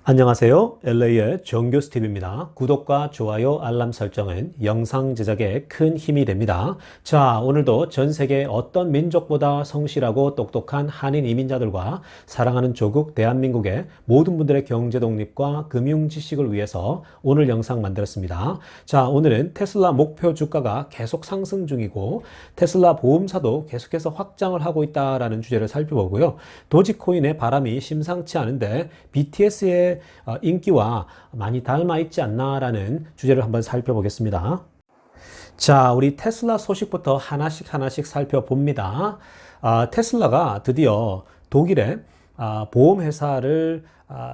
안녕하세요. LA의 정교 스티브입니다. 구독과 좋아요, 알람 설정은 영상 제작에 큰 힘이 됩니다. 자, 오늘도 전 세계 어떤 민족보다 성실하고 똑똑한 한인 이민자들과 사랑하는 조국 대한민국의 모든 분들의 경제 독립과 금융 지식을 위해서 오늘 영상 만들었습니다. 자, 오늘은 테슬라 목표 주가가 계속 상승 중이고 테슬라 보험사도 계속해서 확장을 하고 있다라는 주제를 살펴보고요. 도지코인의 바람이 심상치 않은데 BTS의 인기와 많이 닮아 있지 않나라는 주제를 한번 살펴보겠습니다. 자, 우리 테슬라 소식부터 하나씩 살펴봅니다. 테슬라가 드디어 독일의 보험회사를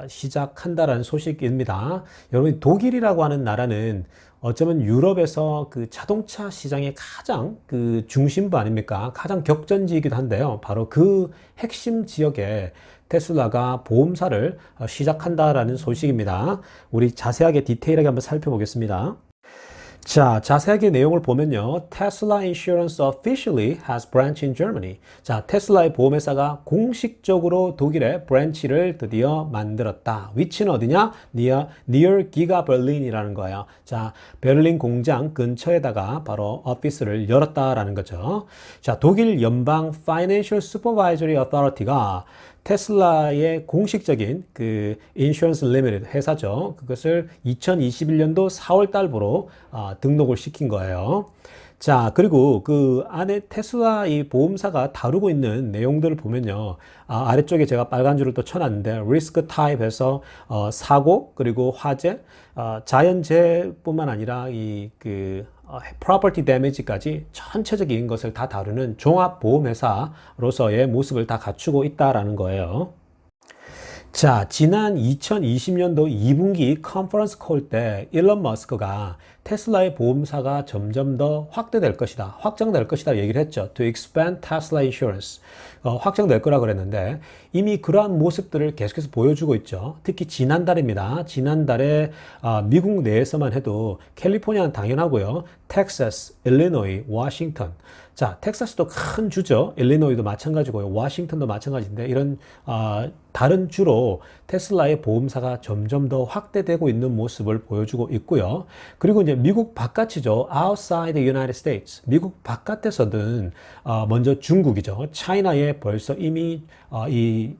시작한다라는 소식입니다. 여러분, 독일이라고 하는 나라는 어쩌면 유럽에서 그 자동차 시장의 가장 그 중심부 아닙니까? 가장 격전지이기도 한데요. 바로 그 핵심 지역에 테슬라가 보험사를 시작한다라는 소식입니다. 우리 자세하게 디테일하게 한번 살펴보겠습니다. 자, 자세하게 내용을 보면요. Tesla Insurance officially has branch in Germany. 자, 테슬라의 보험회사가 공식적으로 독일의 브랜치를 드디어 만들었다. 위치는 어디냐? near Giga Berlin이라는 거예요. 자, 베를린 공장 근처에다가 바로 오피스를 열었다라는 거죠. 자, 독일 연방 Financial Supervisory Authority가 테슬라의 공식적인 그 인슈런스 리미티드 회사죠. 그것을 2021년도 4월 달부로 등록을 시킨 거예요. 자, 그리고 그 안에 테슬라 이 보험사가 다루고 있는 내용들을 보면요. 아래쪽에 제가 빨간 줄을 또 쳐놨는데, 리스크 타입에서 사고, 그리고 화재, 자연재해뿐만 아니라 property damage까지 전체적인 것을 다 다루는 종합보험회사로서의 모습을 다 갖추고 있다라는 거예요. 자, 지난 2020년도 2분기 컨퍼런스 콜 때 일론 머스크가 테슬라의 보험사가 점점 더 확대될 것이다, 확장될 것이다 얘기를 했죠. To expand Tesla Insurance. 확장될 거라 그랬는데 이미 그러한 모습들을 계속해서 보여주고 있죠. 특히 지난달입니다. 지난달에 미국 내에서만 해도 캘리포니아는 당연하고요. 텍사스, 일리노이, 워싱턴. 자, 텍사스도 큰 주죠. 일리노이도 마찬가지고요. 워싱턴도 마찬가지인데 이런 다른 주로 테슬라의 보험사가 점점 더 확대되고 있는 모습을 보여주고 있고요. 그리고 이제 미국 바깥이죠. outside the United States. 미국 바깥에서는 먼저 중국이죠. 차이나에 벌써 이미 이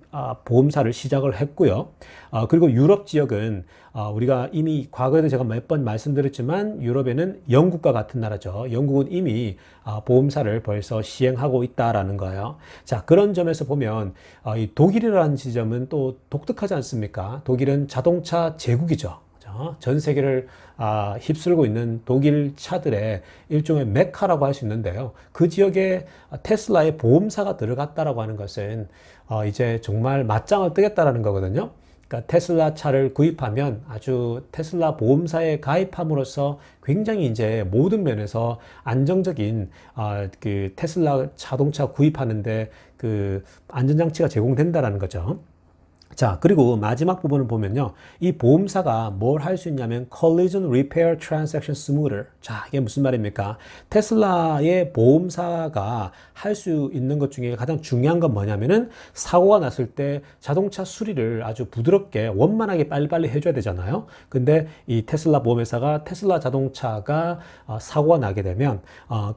보험사를 시작을 했고요. 그리고 유럽 지역은 우리가 이미 과거에도 제가 몇 번 말씀드렸지만 유럽에는 영국과 같은 나라죠. 영국은 이미 보험사를 벌써 시행하고 있다라는 거예요. 자, 그런 점에서 보면 이 독일이라는 지점은 또 독특하지 않습니까? 독일은 자동차 제국이죠. 전 세계를 휩쓸고 있는 독일 차들의 일종의 메카라고 할 수 있는데요. 그 지역에 테슬라의 보험사가 들어갔다라고 하는 것은 이제 정말 맞짱을 뜨겠다라는 거거든요. 그러니까 테슬라 차를 구입하면 아주 테슬라 보험사에 가입함으로써 굉장히 이제 모든 면에서 안정적인 그 테슬라 자동차 구입하는데 그 안전장치가 제공된다라는 거죠. 자, 그리고 마지막 부분을 보면요. 이 보험사가 뭘 할 수 있냐면 Collision Repair Transaction Smoother. 자, 이게 무슨 말입니까? 테슬라의 보험사가 할 수 있는 것 중에 가장 중요한 건 뭐냐면은 사고가 났을 때 자동차 수리를 아주 부드럽게 원만하게 빨리빨리 해줘야 되잖아요. 근데 이 테슬라 보험회사가 테슬라 자동차가 사고가 나게 되면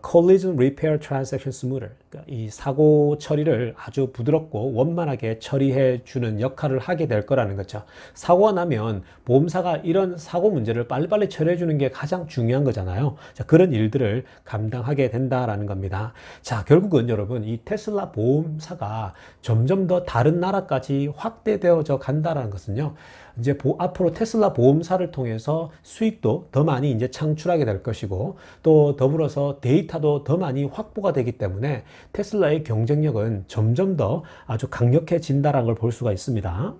Collision Repair Transaction Smoother. 그러니까 이 사고 처리를 아주 부드럽고 원만하게 처리해 주는 역할을 하게 될 거라는 거죠. 사고가 나면 보험사가 이런 사고 문제를 빨리빨리 처리해 주는 게 가장 중요한 거잖아요. 자, 그런 일들을 감당하게 된다라는 겁니다. 자, 결국은 여러분 이 테슬라 보험사가 점점 더 다른 나라까지 확대되어져 간다라는 것은요. 이제 앞으로 테슬라 보험사를 통해서 수익도 더 많이 이제 창출하게 될 것이고 또 더불어서 데이터도 더 많이 확보가 되기 때문에 테슬라의 경쟁력은 점점 더 아주 강력해진다는 걸 볼 수가 있습니다.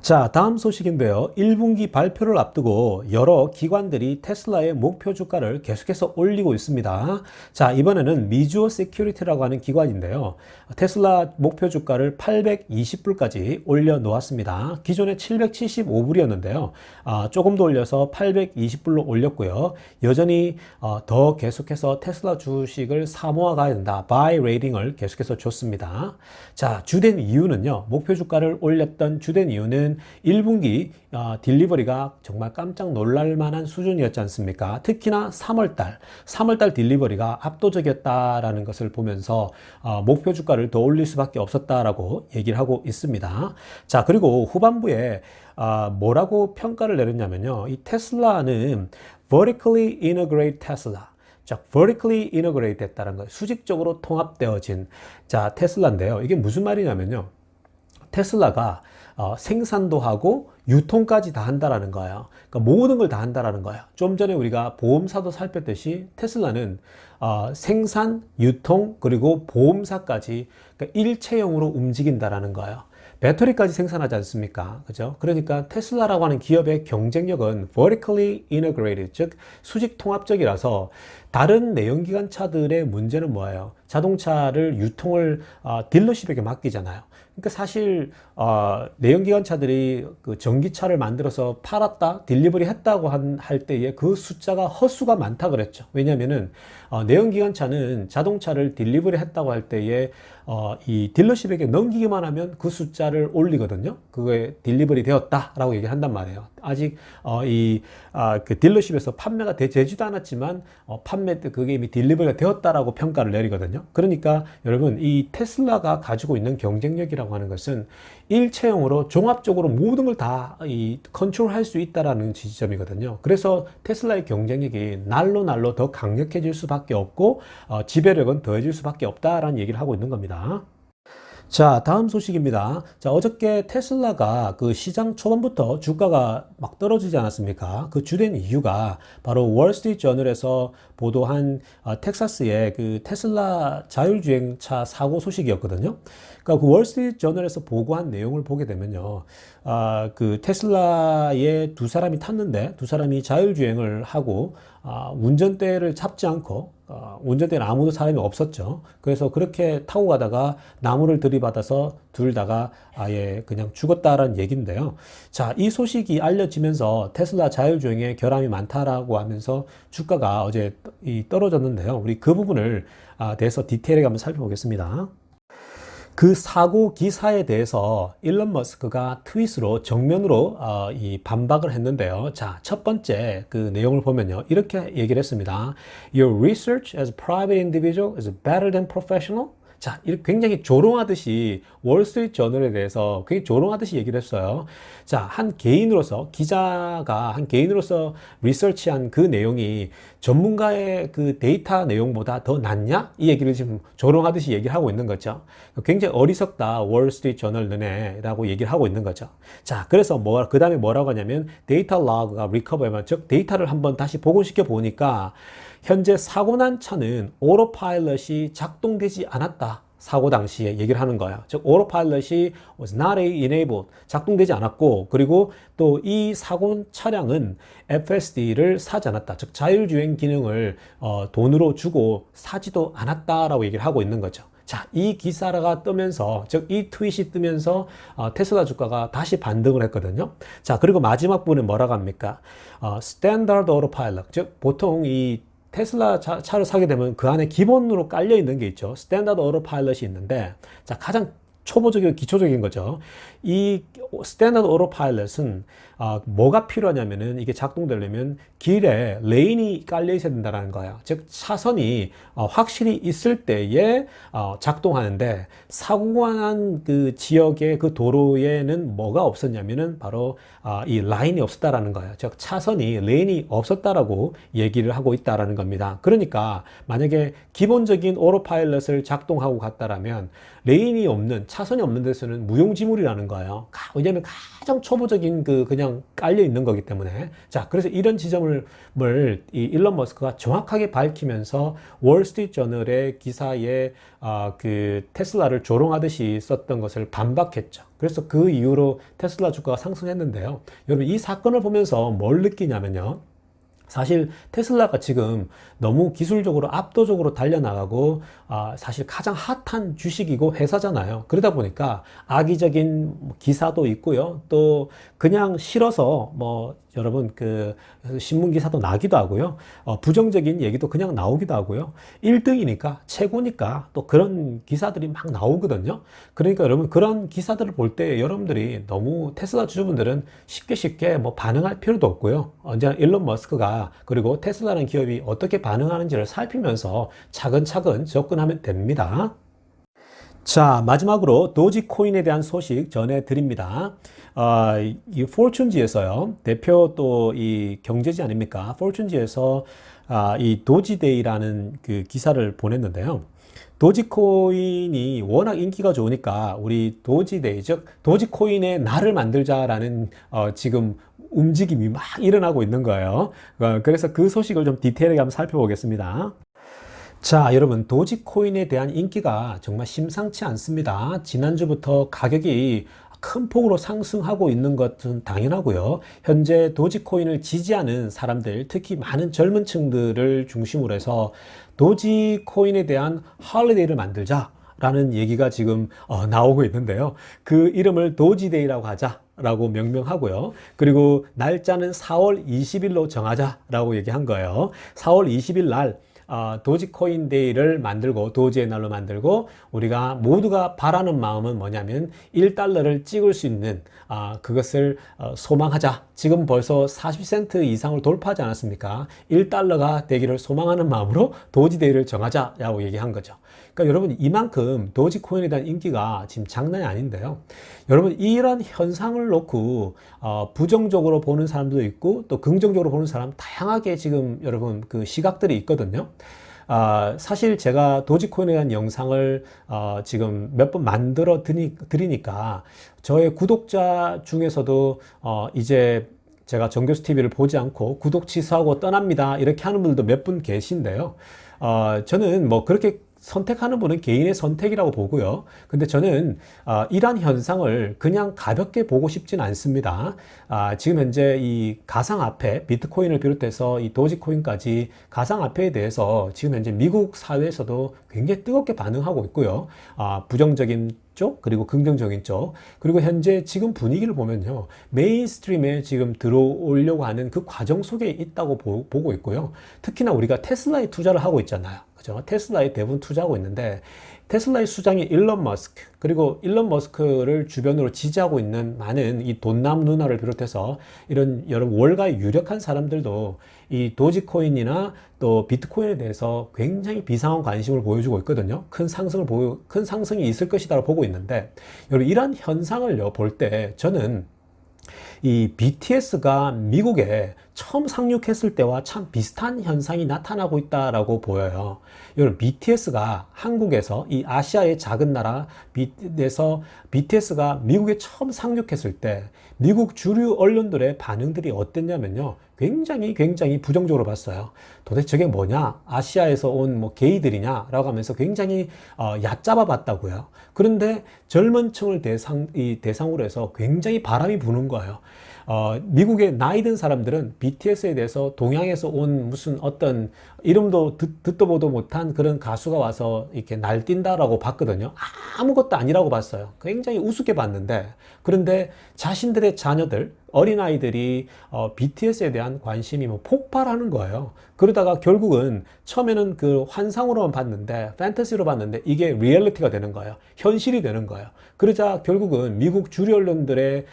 자, 다음 소식인데요. 1분기 발표를 앞두고 여러 기관들이 테슬라의 목표 주가를 계속해서 올리고 있습니다. 자, 이번에는 미주어 세큐리티라고 하는 기관인데요. 테슬라 목표 주가를 820불까지 올려놓았습니다. 기존에 775불이었는데요. 조금 더 올려서 820불로 올렸고요. 여전히 더 계속해서 테슬라 주식을 사모아 가야 된다. 바이 레이팅을 계속해서 줬습니다. 자, 주된 이유는요. 목표 주가를 올렸던 주된 이유는 왜냐하면은 1분기 딜리버리가 정말 깜짝 놀랄 만한 수준이었지 않습니까? 특히나 3월달 딜리버리가 압도적이었다라는 것을 보면서 목표 주가를 더 올릴 수밖에 없었다라고 얘기를 하고 있습니다. 자, 그리고 후반부에 뭐라고 평가를 내렸냐면요. 이 테슬라는 vertically integrated Tesla. 자, vertically integrated 됐다는 거예요. 수직적으로 통합되어진 테슬라인데요. 이게 무슨 말이냐면요. 테슬라가 생산도 하고 유통까지 다 한다라는 거예요. 그러니까 모든 걸 다 한다라는 거예요. 좀 전에 우리가 보험사도 살폈듯이 테슬라는 생산, 유통, 그리고 보험사까지 그러니까 일체형으로 움직인다라는 거예요. 배터리까지 생산하지 않습니까? 그죠? 그러니까 테슬라라고 하는 기업의 경쟁력은 vertically integrated, 즉 수직 통합적이라서 다른 내연기관차들의 문제는 뭐예요? 자동차를 유통을 딜러십에게 맡기잖아요. 그러니까 사실 내연기관차들이 그 전기차를 만들어서 팔았다, 딜리버리 했다고 할 때에 그 숫자가 헛수가 많다 그랬죠. 왜냐면은 내연기관차는 자동차를 딜리버리 했다고 할 때에 이 딜러십에게 넘기기만 하면 그 숫자를 올리거든요. 그게 딜리버리 되었다라고 얘기를 한단 말이에요. 아직 그 딜러십에서 판매가 되지도 않았지만 그게 이미 딜리버리가 되었다라고 평가를 내리거든요. 그러니까 여러분, 이 테슬라가 가지고 있는 경쟁력이라고 하는 것은 일체형으로 종합적으로 모든 걸 다 컨트롤할 수 있다라는 지점이거든요. 그래서 테슬라의 경쟁력이 날로 더 강력해질 수밖에 없고 지배력은 더해질 수밖에 없다라는 얘기를 하고 있는 겁니다. 자, 다음 소식입니다. 자, 어저께 테슬라가 그 시장 초반부터 주가가 막 떨어지지 않았습니까? 그 주된 이유가 바로 월스트리트 저널에서 보도한 텍사스의 그 테슬라 자율주행차 사고 소식이었거든요. 그러니까 그 월스트리트 저널에서 보고한 내용을 보게 되면요. 그 테슬라에 두 사람이 탔는데 두 사람이 자율주행을 하고 운전대를 잡지 않고 운전대는 아무도 사람이 없었죠. 그래서 그렇게 타고 가다가 나무를 들이받아서 둘 다가 아예 그냥 죽었다라는 얘기인데요. 자, 이 소식이 알려지면서 테슬라 자율주행에 결함이 많다라고 하면서 주가가 어제 떨어졌는데요. 우리 그 부분을 대해서 디테일하게 한번 살펴보겠습니다. 그 사고 기사에 대해서 일론 머스크가 트윗으로 정면으로 반박을 했는데요. 자, 첫 번째 그 내용을 보면요. 이렇게 얘기를 했습니다. Your research as a private individual is better than professional. 자, 이렇게 굉장히 조롱하듯이 월스트리트 저널에 대해서 굉장히 조롱하듯이 얘기를 했어요. 자, 기자가 한 개인으로서 리서치한 그 내용이 전문가의 그 데이터 내용보다 더 낫냐? 이 얘기를 지금 조롱하듯이 얘기를 하고 있는 거죠. 굉장히 어리석다, 월스트리트 저널 너네라고 얘기를 하고 있는 거죠. 자, 그래서 그 다음에 뭐라고 하냐면 데이터 로그가 리커버하면, 즉 데이터를 한번 다시 복원시켜 보니까 현재 사고 난 차는 오토파일럿이 작동되지 않았다. 사고 당시에 얘기를 하는 거예요. 즉 오토파일럿이 was not enabled, 작동되지 않았고, 그리고 또 이 사고 차량은 FSD를 사지 않았다. 즉 자율주행 기능을 돈으로 주고 사지도 않았다라고 얘기를 하고 있는 거죠. 자, 이 기사가 뜨면서, 즉 이 트윗이 뜨면서 테슬라 주가가 다시 반등을 했거든요. 자, 그리고 마지막 부분은 뭐라고 합니까? 스탠다드 오토파일럿, 즉 보통 이 테슬라 차를 사게 되면 그 안에 기본으로 깔려 있는 게 있죠. 스탠다드 오토파일럿이 있는데, 자, 가장 초보적이고 기초적인 거죠. 이 스탠다드 오토파일럿은 뭐가 필요하냐면은 이게 작동되려면 길에 레인이 깔려 있어야 된다는 거예요. 즉 차선이 확실히 있을 때에 작동하는데, 사고가 난 그 지역의 그 도로에는 뭐가 없었냐면은 바로 이 라인이 없었다라는 거예요. 즉 차선이 레인이 없었다라고 얘기를 하고 있다라는 겁니다. 그러니까 만약에 기본적인 오토파일럿을 작동하고 갔다라면 레인이 없는, 차선이 없는 데서는 무용지물이라는 거예요. 왜냐하면 가장 초보적인 그냥 깔려 있는 거기 때문에. 자, 그래서 이런 지점을 이 일론 머스크가 정확하게 밝히면서 월스트리트 저널의 기사에 그 테슬라를 조롱하듯이 썼던 것을 반박했죠. 그래서 그 이후로 테슬라 주가가 상승했는데요. 여러분, 이 사건을 보면서 뭘 느끼냐면요. 사실 테슬라가 지금 너무 기술적으로 압도적으로 달려나가고 사실 가장 핫한 주식이고 회사잖아요. 그러다 보니까 악의적인 기사도 있고요. 또 그냥 싫어서 여러분 그 신문 기사도 나기도 하고요. 부정적인 얘기도 그냥 나오기도 하고요. 1등이니까 최고니까 또 그런 기사들이 막 나오거든요. 그러니까 여러분 그런 기사들을 볼 때 여러분들이 너무 테슬라 주주분들은 쉽게 뭐 반응할 필요도 없고요. 언제나 일론 머스크가 그리고 테슬라라는 기업이 어떻게 반응하는지를 살피면서 차근차근 접근하면 됩니다. 자, 마지막으로 도지코인에 대한 소식 전해드립니다. 이 포춘지에서요, 대표 또 이 경제지 아닙니까? 포춘지에서 이 도지데이라는 그 기사를 보냈는데요. 도지코인이 워낙 인기가 좋으니까 우리 도지데이, 즉 도지코인의 날을 만들자라는 지금 움직임이 막 일어나고 있는 거예요. 그래서 그 소식을 좀 디테일하게 한번 살펴보겠습니다. 자, 여러분, 도지코인에 대한 인기가 정말 심상치 않습니다. 지난주부터 가격이 큰 폭으로 상승하고 있는 것은 당연하고요. 현재 도지코인을 지지하는 사람들, 특히 많은 젊은 층들을 중심으로 해서 도지코인에 대한 할리데이를 만들자 라는 얘기가 지금 나오고 있는데요. 그 이름을 도지데이라고 하자라고 명명하고요. 그리고 날짜는 4월 20일로 정하자라고 얘기한 거예요. 4월 20일 날 도지코인 데이를 만들고 도지의 날로 만들고 우리가 모두가 바라는 마음은 뭐냐면 1달러를 찍을 수 있는 그것을 소망하자. 지금 벌써 40센트 이상을 돌파하지 않았습니까? 1달러가 되기를 소망하는 마음으로 도지데이를 정하자라고 얘기한 거죠. 그러니까 여러분 이만큼 도지코인에 대한 인기가 지금 장난이 아닌데요. 여러분 이런 현상을 놓고 부정적으로 보는 사람도 있고 또 긍정적으로 보는 사람 다양하게 지금 여러분 그 시각들이 있거든요. 사실 제가 도지코인에 대한 영상을 지금 몇 번 만들어 드리니까 저의 구독자 중에서도 이제 제가 정교수 TV를 보지 않고 구독 취소하고 떠납니다. 이렇게 하는 분들도 몇 분 계신데요. 저는 뭐 그렇게 선택하는 분은 개인의 선택이라고 보고요. 근데 저는 이러한 현상을 그냥 가볍게 보고 싶진 않습니다. 지금 현재 이 가상화폐, 비트코인을 비롯해서 이 도지코인까지 가상화폐에 대해서 지금 현재 미국 사회에서도 굉장히 뜨겁게 반응하고 있고요. 부정적인 쪽 그리고 긍정적인 쪽 그리고 현재 지금 분위기를 보면요 메인스트림에 지금 들어오려고 하는 그 과정 속에 있다고 보고 있고요. 특히나 우리가 테슬라에 투자를 하고 있잖아요. 그죠? 테슬라에 대부분 투자하고 있는데 테슬라의 수장이 일론 머스크 그리고 일론 머스크를 주변으로 지지하고 있는 많은 이 돈남 누나를 비롯해서 이런 여러 월가의 유력한 사람들도 이 도지코인이나 또 비트코인에 대해서 굉장히 비상한 관심을 보여주고 있거든요. 큰 상승이 있을 것이다라고 보고 있는데 여러분 이런 현상을요 볼 때 저는 이 BTS가 미국에 처음 상륙했을 때와 참 비슷한 현상이 나타나고 있다라고 보여요. 여러분 BTS가 한국에서 이 아시아의 작은 나라에서 BTS가 미국에 처음 상륙했을 때 미국 주류 언론들의 반응들이 어땠냐면요. 굉장히 부정적으로 봤어요. 도대체 저게 뭐냐? 아시아에서 온 뭐 게이들이냐라고 하면서 굉장히 얕잡아 봤다고요. 그런데 젊은 층을 대상으로 해서 굉장히 바람이 부는 거예요. 미국의 나이 든 사람들은 BTS에 대해서 동양에서 온 무슨 어떤 이름도 듣도 보도 못한 그런 가수가 와서 이렇게 날뛴다라고 봤거든요. 아무것도 아니라고 봤어요. 굉장히 우습게 봤는데 그런데 자신들의 자녀들 어린아이들이 BTS에 대한 관심이 뭐 폭발하는 거예요. 그러다가 결국은 처음에는 그 환상으로만 봤는데 판타지로 봤는데 이게 리얼리티가 되는 거예요. 현실이 되는 거예요. 그러자 결국은 미국 주류 언론들의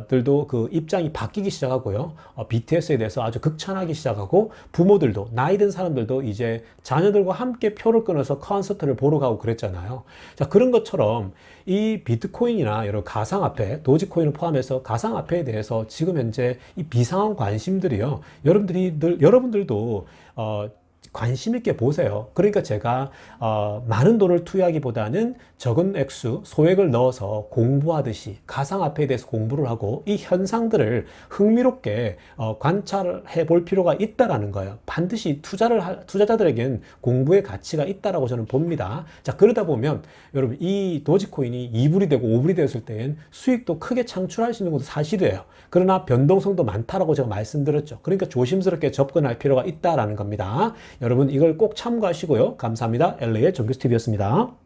들도 그 입장이 바뀌기 시작하고요. BTS에 대해서 아주 극찬하기 시작하고 부모들도 나이 든 사람들도 이제 자녀들과 함께 표를 끊어서 콘서트를 보러 가고 그랬잖아요. 자, 그런 것처럼 이 비트코인이나 여러 가상화폐, 도지코인을 포함해서 가상화폐에 대해서 지금 현재 이 비상한 관심들이요. 여러분들도 관심 있게 보세요. 그러니까 제가 많은 돈을 투여하기보다는 적은 액수, 소액을 넣어서 공부하듯이 가상화폐에 대해서 공부를 하고 이 현상들을 흥미롭게 관찰해 볼 필요가 있다라는 거예요. 반드시 투자자들에겐 공부의 가치가 있다라고 저는 봅니다. 자, 그러다 보면 여러분 이 도지코인이 2불이 되고 5불이 되었을 때엔 수익도 크게 창출할 수 있는 것도 사실이에요. 그러나 변동성도 많다라고 제가 말씀드렸죠. 그러니까 조심스럽게 접근할 필요가 있다라는 겁니다. 여러분 이걸 꼭 참고하시고요. 감사합니다. LA의 정규스TV였습니다.